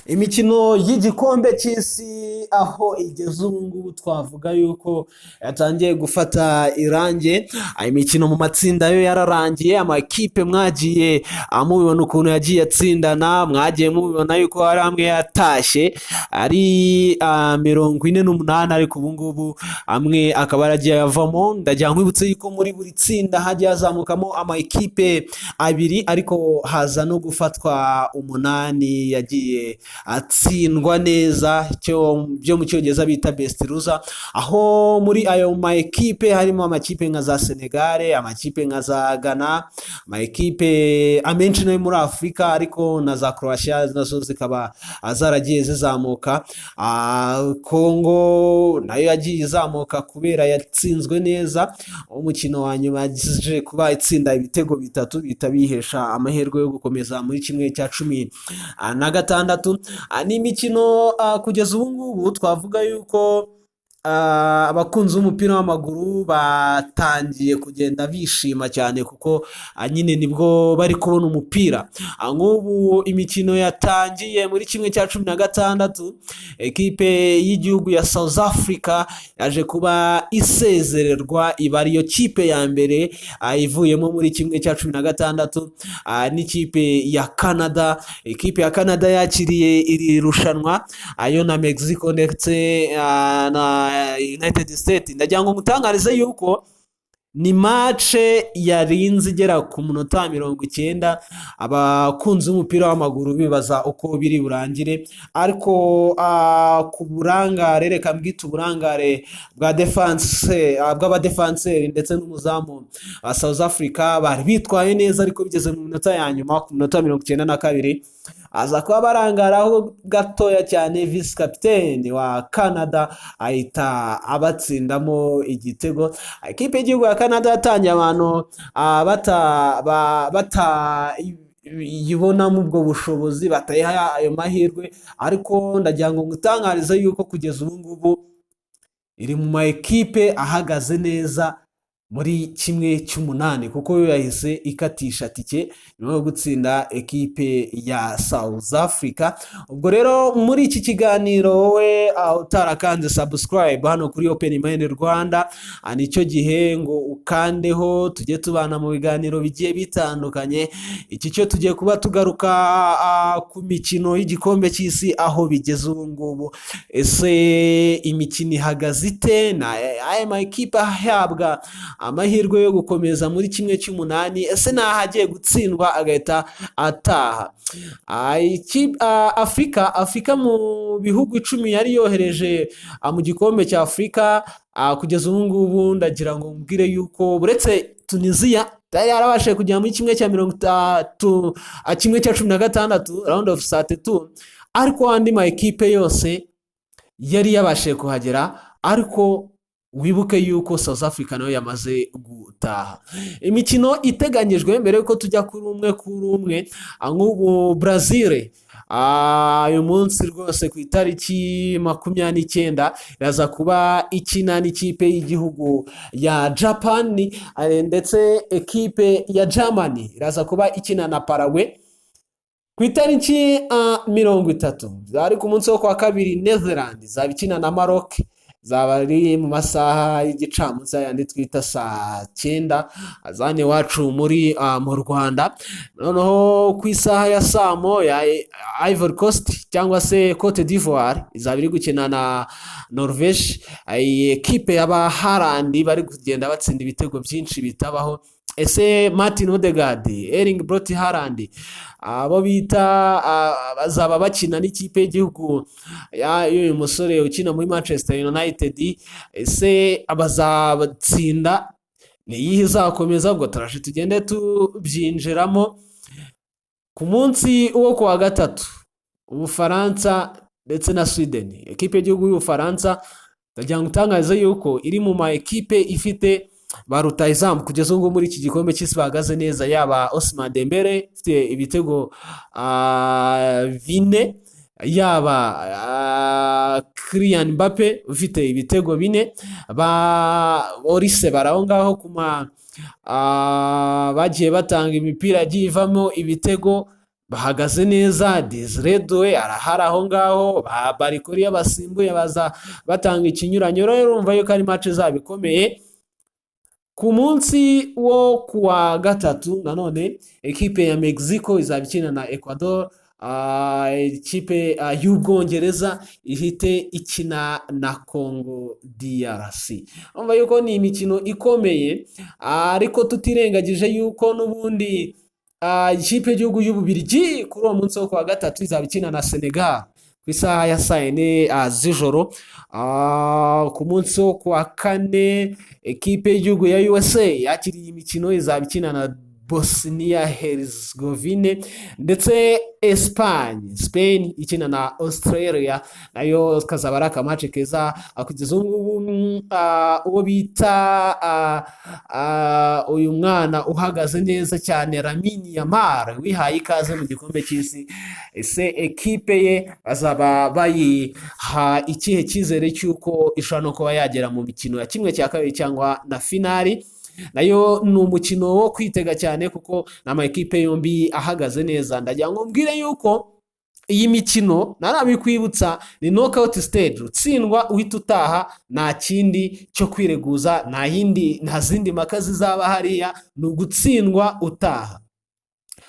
Imikino y'igikombe cy'isi aho igeze ubu ngubu twavuga yuko yatangiye gufata irangi. Imikino mu matsinda yo yararangiye, amakipe mwagiye mubibona ukuntu yagiye atsindana, mwagiye mubibona yuko hari amwe yatashye ari 48, ariko ubu ngubu amwe akaba yaragiye avamo. Ndagira ngo nkwibutse yuko muri buri tsinda hagiye hazamukamo amakipe abiri, ariko haza no gufatwa 8 yagiye atsindwa neza, byo mu cyongereza bita best loser, aho muri ayo ma ekipe harimo amakipe nka za Senegal, amakipe nka za Ghana, amakipe amenshi nayo muri Afurika, ariko na za Croatia nazo zikaba zaragiye zizamuka. Congo nayo yagiye izamuka kubera yatsinzwe neza. Umukino wa nyuma yaje kuba itsinda ibitego 3 bihita bihesha amahirwe yo gukomeza muri kimwe cya 16. Ni imikino kugeza ubu ngubu twavuga yuko abakunzi b'umupira w'amaguru batangiye kugenda bishima cyane, kuko nyine nibwo bari kubona umupira. Nk'ubu imikino yatangiye muri kimwe cya 16, ekipe y'igihugu ya South Africa yaje kuba isezererwa, iba ariyo kipe ya mbere ivuyemo muri kimwe cya 16, n'ikipe ya Canada. Ikipe ya Canada yakiriye iri rushanwa ayo na Mexico ndetse na United States. Ndagira ngo mutangarize yuko ni match yarinze igera ku munota 90, abakunzi b'umupira w'amaguru bibaza uko biri burangire, ariko ku burangare, reka mbwite uburangare bwa defense bw'abadefanseri ndetse n'umuzamu wa South Africa bari bitwaye neza, ariko bigeze mu minota ya nyuma ku minota 92 aza kuba barangaraho gatoya cyane vice capitaine wa Canada ahita abatsindamo igitego. Ikipe y'igihugu ya Canada yatangiye abantu yibonamo ubwo bushobozi, batayiha ayo mahirwe, ariko ndagira ngo ngutangarize yuko kugeza ubu ngubu iri mu ma ekipe ahagaze neza muri kimwe cy'umunani, kuko yo yahise ikatisha tike nyuma yo gutsinda ekipe ya South Africa. Ubwo rero muri iki kiganiro wowe utarakanze subscribe hano kuri Open Mind Rwanda, nicyo gihe ngo ukandeho, tujye tubana mu biganiro bigiye bitandukanye. Iki cyo tugiye kuba tugaruka ku mikino y'igikombe cy'isi aho bigeze ubu ngubu. Ese imikino ihagaze ite? Na aya ma ekipe ahabwa amahirwe yo gukomeza muri kimwe cy'umunani, ese nahagiye gutsindwa agahita ataha? Afrika mu bihugu 10 yari yohereje mu gikombe cya Afrika kugeza ubu ngubu, ndagira ngo mbwire yuko buretse Tunisia yarabashe kujya muri kimwe cya 16 round of 32, ariko andi ma ekipe yose yari yabashe kuhagera, ariko wibuke yuko South Africa nayo yamaze gutaha. Imikino iteganyijwe mbere yuko tujya kuri umwe, nk'ubu Brazil uyu munsi rwose ku itariki 29 iraza kuba ikina n'ikipe y'igihugu ya Japan, ndetse ekipe ya Germany iraza kuba ikina na Paraguay ku itariki 30. Ari ku munsi wo kwa kabiri Netherlands zaba ikina na Maroc, zaba ari mu masaha y'igicamunsi yandi twita saa 9 azane iwacu mu Rwanda. Noneho ku isaha ya Samo ya Ivory Coast cyangwa se Cote d'Ivoire izaba iri gukina na Norvège, ekipe y'abaharandi bari kugenda batsinda ibitego byinshi bitabaho. Ese Martin Odegaard, Erling Brot Haaland abo bita bazaba bakina n'ikipe y'igihugu y'uyu musore ukina muri Manchester United, ese abazabatsinda ni iyihe izakomeza? Ubwo turaje tugende tubyinjiramo. Ku munsi wo kuwa gatatu Ubufaransa ndetse na Sweden, ekipe y'igihugu y'Ubufaransa ndagira ngo utangaze yuko iri mu ma ekipe ifite ba rutahizamu kugeza ubu muri iki gikombe cy'isi bahagaze neza, yaba Ousmane Dembele ufite ibitego 4, yaba Kylian Mbappe ufite ibitego 4, ba Olise baraho ngaho kuma bagiye batanga imipira yagiye ivamo ibitego bahagaze neza. Desire Doué arahari aho ngaho, Barikori basimbuye baza batanga ikinyuranyo. Rero urumva yuko ari match zaba ikomeye. Ku munsi wo kuwa gatatu nanone ekipe ya Mexico izaba ikina na Ecuador, ikipe y'Ubwongereza ihite ikina na Congo DRC. Urumva yuko ni imikino ikomeye, ariko tutirengagije yuko n'ubundi ikipe y'igihugu y'Ububiligi kuri uwo munsi wo kuwa gatatu izaba ikina na Senegal ku isaha ya saa yine z'ijoro. Ku munsi wo kuwa kane ekipe y'igihugu ya USA yakiriye imikino, izaba ikina na Bosnia Herzegovine, ndetse Spain ikina na Australia, nayo kazaba ari akamace keza. Kugeza ubu uwo bita uyu mwana uhagaze neza cyane Lamine Yamal wihaye ikaze mu gikombe cy'isi, ese ekipe ye bazaba bayiha ikihe cyizere cy'uko ishobora no kuba yagera mu mikino ya kimwe cya kabiri cyangwa na finali? Nayo ni umukino wo kwitega cyane kuko n'ama ekipe yombi ahagaze neza. Ndagira ngo mbwire yuko iyi mikino narabikwibutsa ni knockout stage, utsindwa uhita utaha, nta kindi cyo kwireguza, nta zindi maka zizaba hariya, ni ugutsindwa utaha.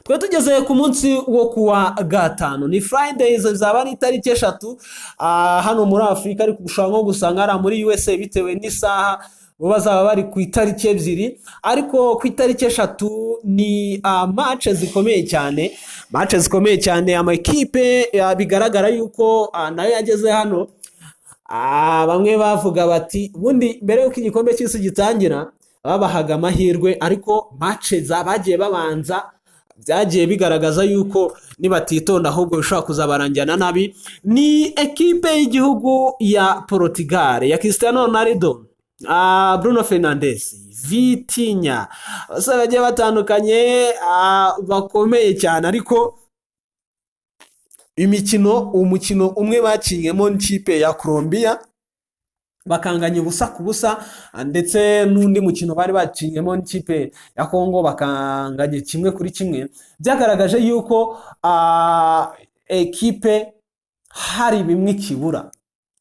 Twe tugeze ku munsi wo kuwa gatanu, ni Fridays, zaba ari itariki 3 hano muri Afurika, ariko ushobora nko gusanga ari muri USA bitewe n'isaha bo bazaba bari ku itariki 2, ariko ku itariki 3 ni match zikomeye cyane, ama ekipe bigaragara yuko nayo yageze hano. Bamwe bavuga bati ubundi mbere yuko igikombe cy'isi gitangira babahaga amahirwe, ariko match zabagiye babanza byagiye bigaragaza yuko nibatitonda ahubwo bishobora kuzabarangirana nabi. Ni ekipe y'igihugu ya Portugal ya Cristiano Ronaldo, Bruno Fernandes, Vitinha, bose bagiye batandukanye bakomeye cyane, ariko umukino umwe bakiyemo n'ikipe ya Colombia bakanganya ubusa ku busa, ndetse n'undi mukino bari bakiyemo n'ikipe ya Congo bakanganya 1-1, byagaragaje yuko ekipe hari bimwe kibura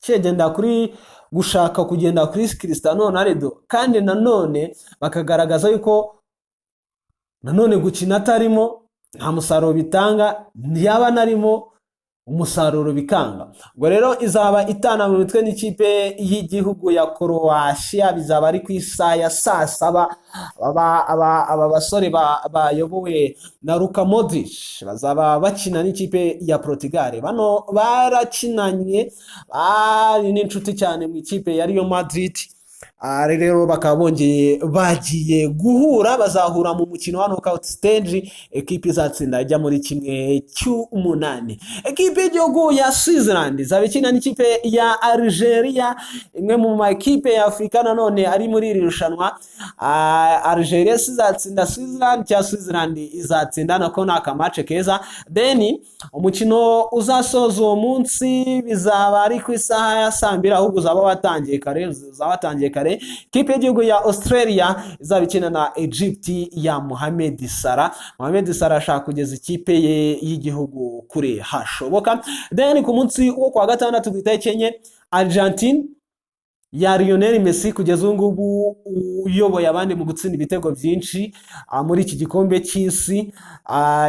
cyegenda kuri gushaka kugenda kuri Cristiano Ronaldo, kandi nanone bakagaragaza yuko nanone gukina atarimo nta musaruro bitanga, yaba narimo umusaruro bikanga. Ubwo rero izaba itana mu mitwe n'ikipe y'igihugu ya Croatia, bizaba ari ku isaha ya saa 7. aba basore bayobowe na Luka Modric bazaba bakina n'ikipe ya Portugal. Bano barakinanye ari n'inshuti cyane mu ikipe ya Real Madrid, rero bakaba bagiye guhura, bazahura mu mukino wa knockout stage. Ekipe izatsinda ijya muri 1/8. Ekipe y'igihugu ya Switzerland izaba ikina n'ikipe ya Algeria, imwe mu ma ekipe ya Afrika nanone ari muri iri rushanwa. Algeria izatsinda Switzerland cyangwa Switzerland izatsinda, nako ni akamace keza. Then umukino uzasoza uwo munsi bizaba ari ku isaha ya saa 2, ahubwo uzaba watangiye kare. Kipe y'igihugu ya Australia izaba ikina na Egypt ya Mohamed Salah. Mohamed Salah ashaka kugeza ikipe ye y'igihugu kure hashoboka. Then ku munsi wo kwa gatandatu twitekenye Argentine ya Lionel Messi, kugeza ubu ngubu uyoboye abandi mu gutsinda ibitego byinshi muri iki gikombe cy'isi,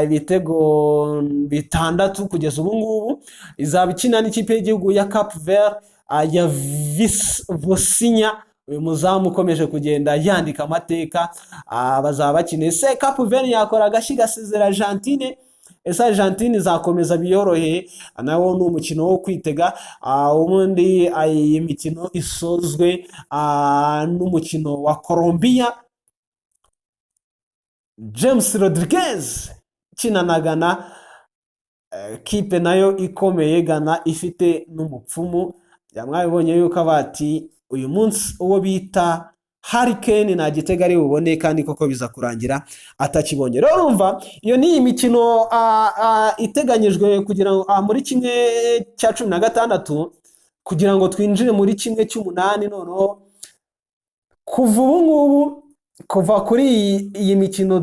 ibitego 6 kugeza ubu ngubu. Izaba ikina n'ikipe y'igihugu ya Cape Verde ya Vosinha, uyu muzamu ukomeje kugenda yandika amateka. Bazaba bakine se Cape Verde yakora agashi gasezera Argentine, ese Argentine izakomeza biyoroheye? Nawo ni umukino wo kwitega. Ubundi iyi mikino isozwe n'umukino wa Colombia, James Rodriguez kina na Ghana, kipe nayo ikomeye, Ghana ifite n'umupfumu. Mwabibonye yuko bati uyu munsi uwo bita Harry Kane nta gitego ari bubone, kandi koko biza kurangira atakibonye. Rero urumva iyo ni imikino iteganyijwe kugira ngo muri 1/16 kugira ngo twinjire muri 1/8. Noneho kuva kuri iyi mikino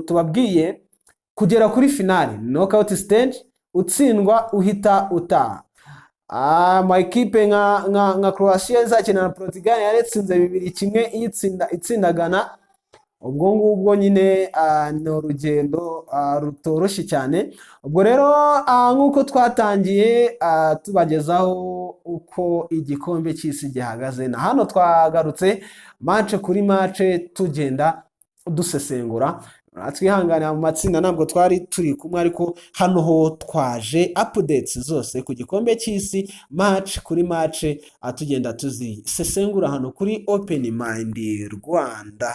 tubabwiye kugera kuri finali knockout stage, utsindwa uhita utaha. Amakipe nka Croatia izakina na Portugal yaretsinze 2-1 itsindagana. Ubwo ngubwo nyine ni urugendo rutoroshye cyane. Ubwo rero nk'uko twatangiye tubagezaho uko igikombe cy'isi gihagaze, na hano twagarutse match kuri match tugenda dusesengura. Twihanganira mu matsinda ntabwo twari turi kumwe, ariko hano ho twaje updates zose ku gikombe cy'isi match kuri match tugenda tuzisesengura hano kuri Open Mind Rwanda.